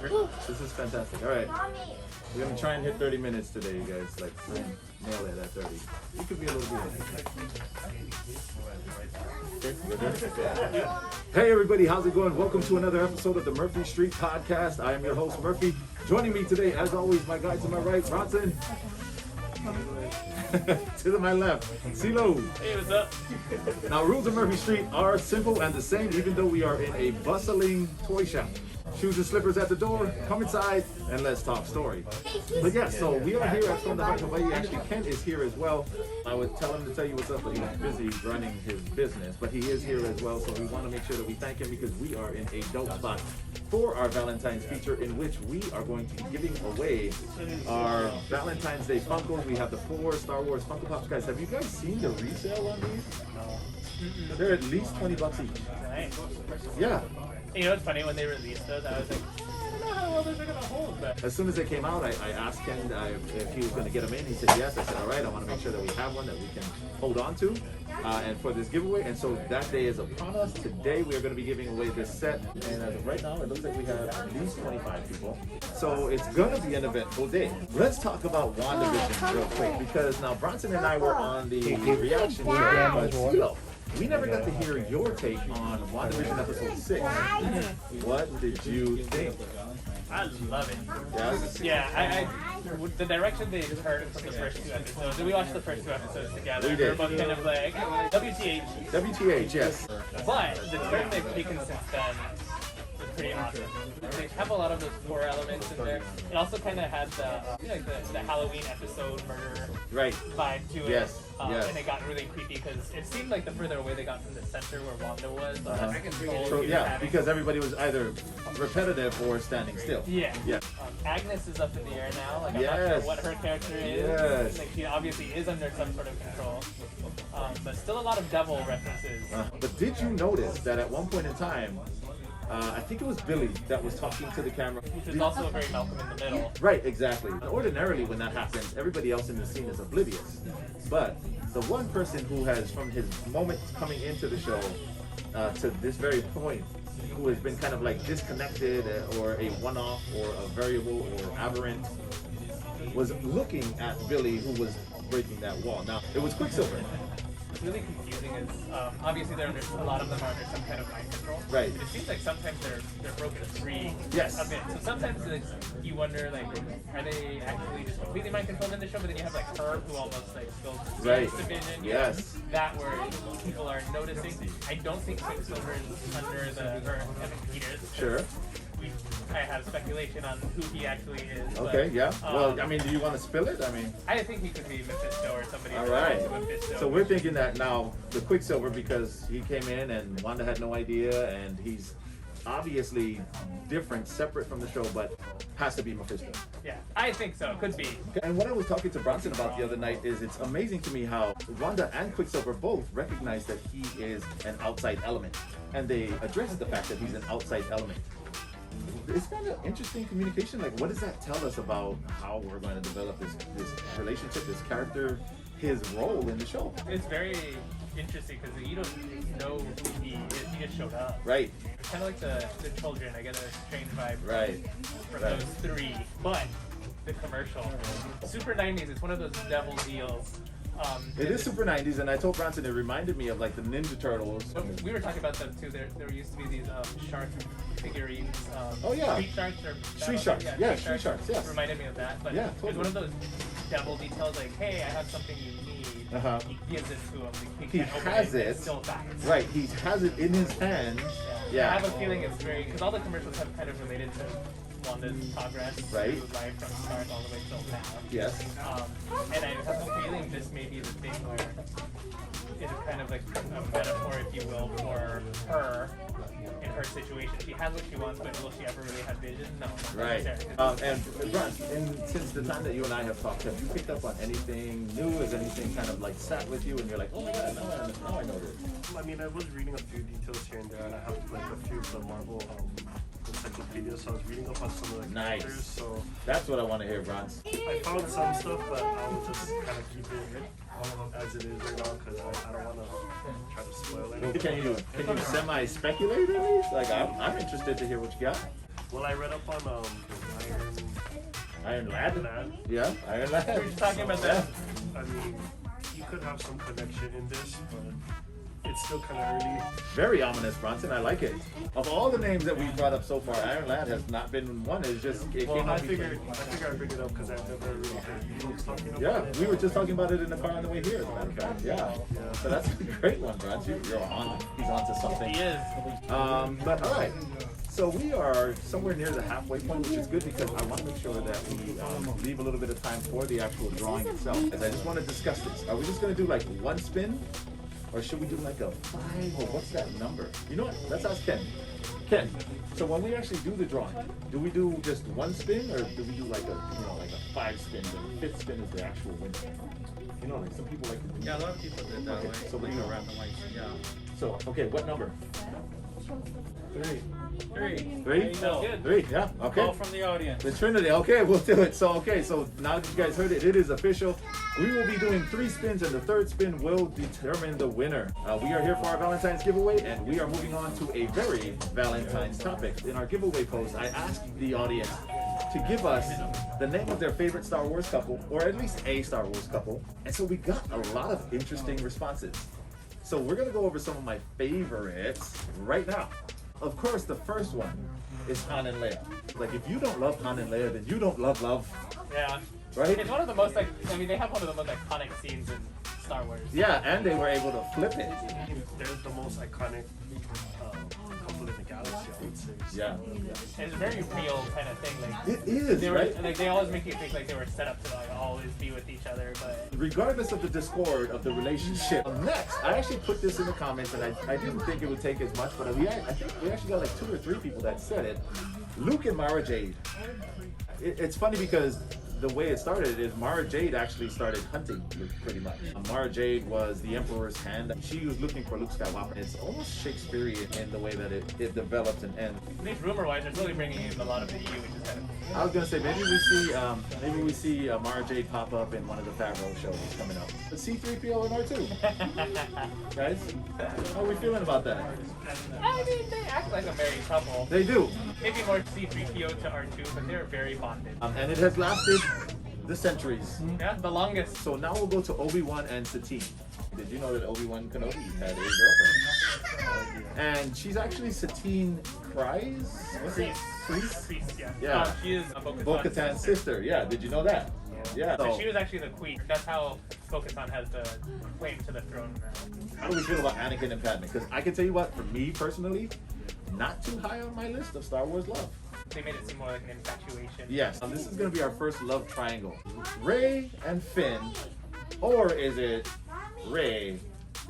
This is fantastic. All right. We're going to try and hit 30 minutes today, you guys. Like, try and nail it at 30. It could be a little bit. Hey, everybody. How's it going? Welcome to another episode of the Murphy Street Podcast. I am your host, Murphy. Joining me today, as always, my guy to my right, Bronson. To my left, CeeLo. Hey, what's up? Now, rules of Murphy Street are simple and the same, even though we are in a bustling toy shop. Shoes and slippers at the door. Come inside and let's talk story. But yeah, so we are here at From the Heart of Hawaii. Actually, Ken is here as well. I would tell him to tell you what's up, but he's busy running his business. But he is here as well, so we want to make sure that we thank him because we are in a dope spot for our Valentine's feature, in which we are going to be giving away our Valentine's Day Funkos. We have the 4 Star Wars Funko Pops. Guys, have you guys seen the resale on these? No. They're at least $20 each. Nice. Yeah. You know what's funny, when they released those, I was like, I don't know how well they're going to hold. But as soon as they came out, I asked Ken if he was going to get them in. He said yes. I said, all right, I want to make sure that we have one that we can hold on to and for this giveaway. And so that day is upon us. Today we are going to be giving away this set. And as of right now, it looks like we have at least 25 people. So it's going to be an eventful day. Let's talk about WandaVision real quick, because now Bronson and I were on the reaction show, but still, we never got to hear your take on WandaVision episode 6. What did you think? I love it. Yes? Yeah, the direction they heard from the first 2 episodes, we watched the first 2 episodes together. We did. We're both kind of like, WTH. WTH, yes. But the turn they've taken since then is pretty awesome. They have a lot of those horror elements in there. It also kind of had the Halloween episode murder vibe to it. Yes. Yes. And it got really creepy because it seemed like the further away they got from the center where Wanda was, So, yeah, because everybody was either repetitive or standing still. Yeah. Yeah. Agnes is up in the air now. Like, I'm Yes. not sure what her character is. Yes. Like, she obviously is under some sort of control. But still a lot of devil references. But did you notice that at one point in time, I think it was Billy that was talking to the camera. Which is also very Malcolm in the Middle. Right, exactly. Ordinarily, when that happens, everybody else in the scene is oblivious. But the one person who has, from his moment coming into the show to this very point, who has been kind of like disconnected or a one-off or a variable or aberrant, was looking at Billy, who was breaking that wall. Now, it was Quicksilver. What's really confusing is obviously they're under, a lot of them are under some kind of mind control. Right. But it seems like sometimes they're broken free. Yes. A bit. So sometimes you wonder, like, are they actually just completely mind controlled in the show? But then you have like her who almost like goes to division. Yes. That where people are noticing. I don't think Quicksilver is under or Evan Peters. Sure. I have speculation on who he actually is. Okay, but, yeah. Well, I mean, do you want to spill it? I think he could be Mephisto or somebody. All right. Mephisto. So we're thinking that now the Quicksilver, because he came in and Wanda had no idea, and he's obviously different, separate from the show, but has to be Mephisto. Yeah, I think so. Could be. And what I was talking to Bronson about the other night is it's amazing to me how Wanda and Quicksilver both recognize that he is an outside element, and they address the fact that he's an outside element. It's kind of interesting communication. Like, what does that tell us about how we're going to develop this relationship, this character, his role in the show? It's very interesting because you don't know who he is. He just showed up. Right. It's kind of like the children. I get a strange vibe from Right. those 3. But the commercial, super 90s. It's one of those devil deals. It is super 90s, and I told Bronson it reminded me of like the Ninja Turtles. We were talking about them too. There used to be these shark figurines. Oh yeah. Street sharks or Street sharks. Yeah, street sharks. Yes. Reminded me of that. But yeah, totally. It's one of those devil details. Like, hey, I have something you need. He gives it to him. He has it. Still facts. Right. He has it in his hand. Yeah. I have a feeling it's very because all the commercials have kind of related to Wanda's progress right. through life from start all the way till now. Yes. And I have a feeling this may be the thing where it's kind of like a metaphor, if you will, for her in her situation. She has what she wants, but will she ever really have vision? No. Right. And Ron, since the time that you and I have talked, have you picked up on anything new? Has anything kind of like sat with you and you're like, oh my god, now I know this? I mean, I was reading a few details here and there, and I have like a few of the Marvel encyclopedia, so I was reading up on some of the characters. So that's what I want to hear, Bronze. I found some stuff, but I'll just kind of keep it as it is right now because I don't want to try to spoil it. Can you semi-speculate at least? Like, I'm interested to hear what you got. Well, I read up on Iron Lad? Lad. Yeah, Iron Lad. We're just talking about that. I mean, you could have some connection in this, but it's still kind of early. Very ominous, Bronson. I like it. Of all the names that we brought up so far, Iron Lad has not been one. It's just it Well, came I out. figured I'd bring it up because I've never really heard people talking about Yeah, it. we were just talking about it in the car on the way here, as a matter of fact. Yeah. So that's a great one, Bronson. You're on. He's onto something. He is. But all right. So we are somewhere near the halfway point, which is good because I want to make sure that we leave a little bit of time for the actual drawing itself. As I just want to discuss this. Are we just going to do like one spin? Or should we do like a 5 or what's that number? You know what? Let's ask Ken. Ken, so when we actually do the drawing, do we do just one spin or do we do like a 5 spins and the 5th spin is the actual winner? You know, like some people like to do. Yeah, a lot of people did that way. So Like we a randomized, yeah. So, okay, what number? 3. 3? Sounds good. 3, yeah, okay. Call from the audience. The Trinity, okay, we'll do it. So now that you guys heard it, it is official. We will be doing 3 spins, and the 3rd spin will determine the winner. We are here for our Valentine's giveaway, and we are moving on to a very Valentine's topic. In our giveaway post, I asked the audience to give us the name of their favorite Star Wars couple, or at least a Star Wars couple. And so we got a lot of interesting responses. So we're gonna go over some of my favorites right now. Of course, the first one is Han and Leia. Like, if you don't love Han and Leia, then you don't love love, Yeah. right? It's one of the most they have one of the most iconic scenes in Star Wars. Yeah, and they were able to flip it. They're the most iconic couple in the galaxy, I would say. Yeah. It's a very real kind of thing. Like It is, they were right? like they always make you think like they were set up to like always be with each other, but Regardless of the discord of the relationship. Next, I actually put this in the comments, and I didn't think it would take as much, but I think we actually got like 2 or 3 people that said it. Luke and Mara Jade. It's funny because the way it started is Mara Jade actually started hunting Luke pretty much. Mara Jade was the Emperor's hand. She was looking for Luke Skywalker. It's almost Shakespearean in the way that it developed and at least rumor-wise, they're really bringing in a lot of the EU, which is kind of I was gonna say maybe we see Mara Jade pop up in one of the Favreau shows coming up. But C-3PO and R2, guys, how are we feeling about that? I mean, they act like a married couple. They do, Maybe more C-3PO to R2, but they're very bonded. and it has lasted the centuries. Yeah, the longest. So now we'll go to Obi-Wan and Satine. Did you know that Obi-Wan Kenobi had a girlfriend? And she's actually Satine Priest? Yeah. Yeah. She is a Bo-Katan's sister. Yeah, did you know that? Yeah. So So, she was actually the queen. That's how Bo-Katan has the claim to the throne now. how do we feel about Anakin and Padme? Because I can tell you what, for me personally, not too high on my list of Star Wars love. They made it seem more like an infatuation. Yes, this is going to be our first love triangle. Rey and Finn, or is it Rey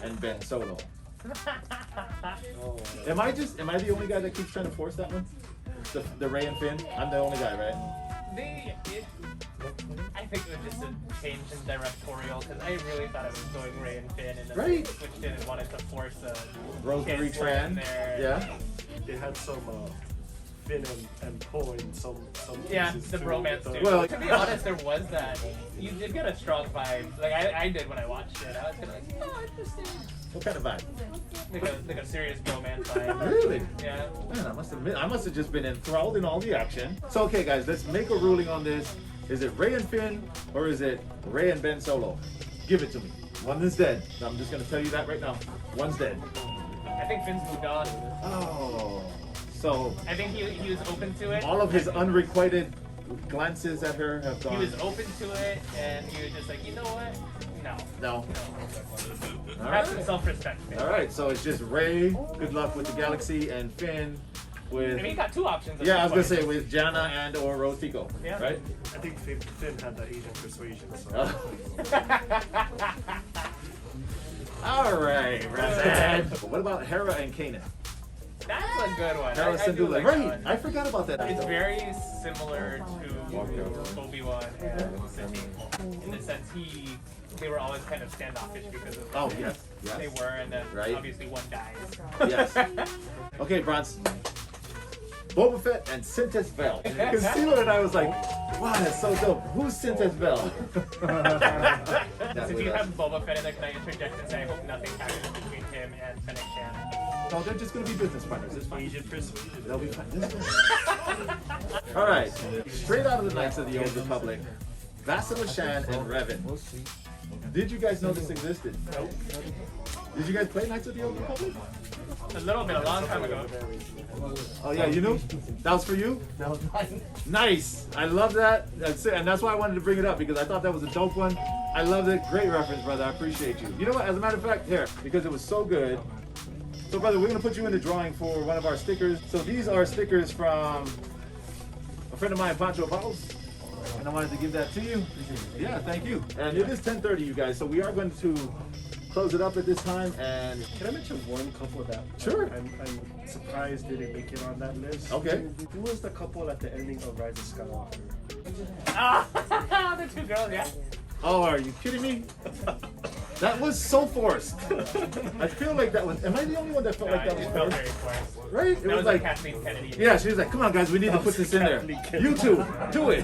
and Ben Solo? Am I the only guy that keeps trying to force that one? The Rey and Finn? I'm the only guy, right? I think it was just a change in directorial because I really thought it was going Rey and Finn, and then Right. they switched it and wanted to force a Rosemary kid force in Tran. there. Yeah. They had some Finn and Poe in some Yeah, pieces the too, bromance with too. the- Well- To be honest, there was that. You did get a strong vibe. Like I did when I watched it. I was kind of like, oh, interesting. What kind of vibe? Like a serious bromance vibe. Really? Yeah. Man, I must have just been enthralled in all the action. So okay, guys, let's make a ruling on this. Is it Rey and Finn, or is it Rey and Ben Solo? Give it to me. One is dead. I'm just gonna tell you that right now. One's dead. I think Finn's moved on. Oh. So I think he was open to it. all of his unrequited glances at her have He gone. was open to it, and he was just like, you know what? No. No. No. All Have some right. self-respect, Finn. All right. So it's just Rey. Good luck with the galaxy, and Finn with. I mean, he got 2 options. at Yeah, I was gonna this say point. with Jana and or Rose Tico. Yeah. Right. I think Finn had the Asian persuasion. So. All right, Razad. What about Hera and Kanan? That's a good one. Hera I do Syndulla. like that Right. one. I forgot about that. It's very similar to Walkover. Obi-Wan and Satine. In the sense they were always kind of standoffish because of Oh yes. Yes. they were, and then Right. obviously one dies. Yes. Okay, Bronze. Boba Fett and Sintes Vel. Because Steven and I was like, wow, that's so dope. Who's Sintes Vel? Since you have Boba Fett in there, can I interject and say I hope nothing happens between him and Fennec Shan? No, they're just going to be business partners. It's fine. Agent persuasion. They'll be fine. All right. Straight out of the Knights of the Old Republic, Vassal Shan and Revan. Did you guys know this existed? Nope. Did you guys play Knights of the Old Republic? A little bit, a long time ago. Oh yeah, you knew? That was for you? That was mine. Nice. I love that. That's it. And that's why I wanted to bring it up, because I thought that was a dope one. I love it. Great reference, brother. I appreciate you. You know what? As a matter of fact, here, because it was so good. So, brother, we're going to put you in the drawing for one of our stickers. So these are stickers from a friend of mine, Pancho Baus. And I wanted to give that to you. Yeah, thank you. And it is 10:30, you guys. So we are going to close it up at this time. And Can I mention one couple that? Sure. I'm surprised they didn't make it on that list. Okay. Who was the couple at the ending of Rise of Skywalker? Ah, the two girls, yeah. oh, are you kidding me? That was so forced. I feel like that was. Am I the only one that felt like that was it felt forced? very forced. Right? It That was like. Kathleen Kennedy. Yeah, she was like, come on, guys, we need to put this in there. You two, do it.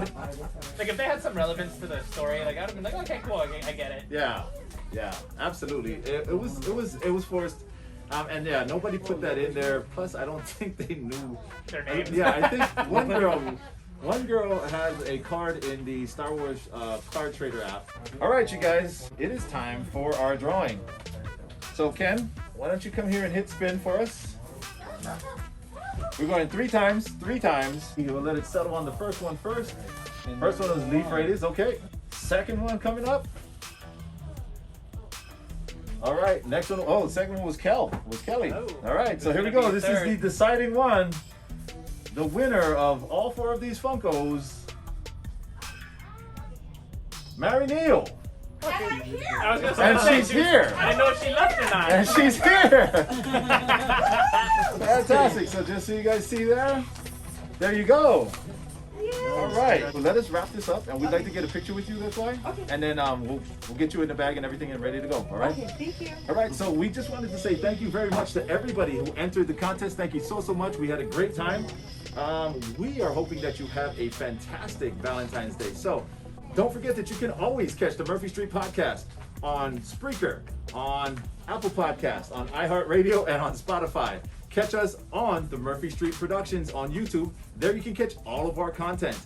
Like, if they had some relevance to the story, like, I would have been like, okay, cool, I get it. Yeah, absolutely. It was forced. And yeah, nobody put that in there. Plus, I don't think they knew Their names. Yeah, I think one girl has a card in the Star Wars card trader app. All right, you guys, it is time for our drawing. So Ken, why don't you come here and hit spin for us? We're going three times. You will let it settle on the first one first. First one was Leaf Raiders, okay. Second one coming up. All right, next one. Oh, the second one was Kelly. Oh. All right, so This here we is gonna go. be This is third. the deciding one. The winner of all four of these Funkos, Mary Neal. I was gonna And say, she's here. I didn't know if she left or not. And she's here. Fantastic. So just so you guys see there you go. All right. Well, let us wrap this up, and we'd like to get a picture with you. That's why. Okay. And then we'll get you in the bag and everything and ready to go. All right. Okay, thank you. All right, so we just wanted to say thank you very much to everybody who entered the contest. Thank you so much. We had a great time. We are hoping that you have a fantastic Valentine's Day. So don't forget that you can always catch the Murphy Street Podcast on Spreaker, on Apple Podcasts, on iHeartRadio, and on Spotify. Catch us on the Murphy Street Productions on YouTube. There you can catch all of our content.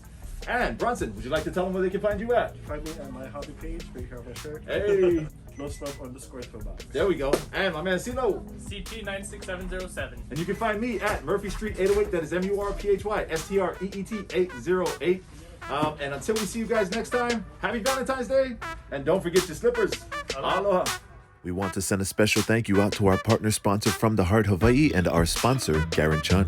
And Bronson, would you like to tell them where they can find you at? Find me on my hobby page, right here on my shirt. Hey, _throwbacks. there we go. And my man CeeLo. CP96707. And you can find me at Murphy Street 808. That is MURPHY STREET 808. And until we see you guys next time, happy Valentine's Day. And don't forget your slippers. Aloha. We want to send a special thank you out to our partner sponsor from the Heart Hawaii and our sponsor, Garen Chun.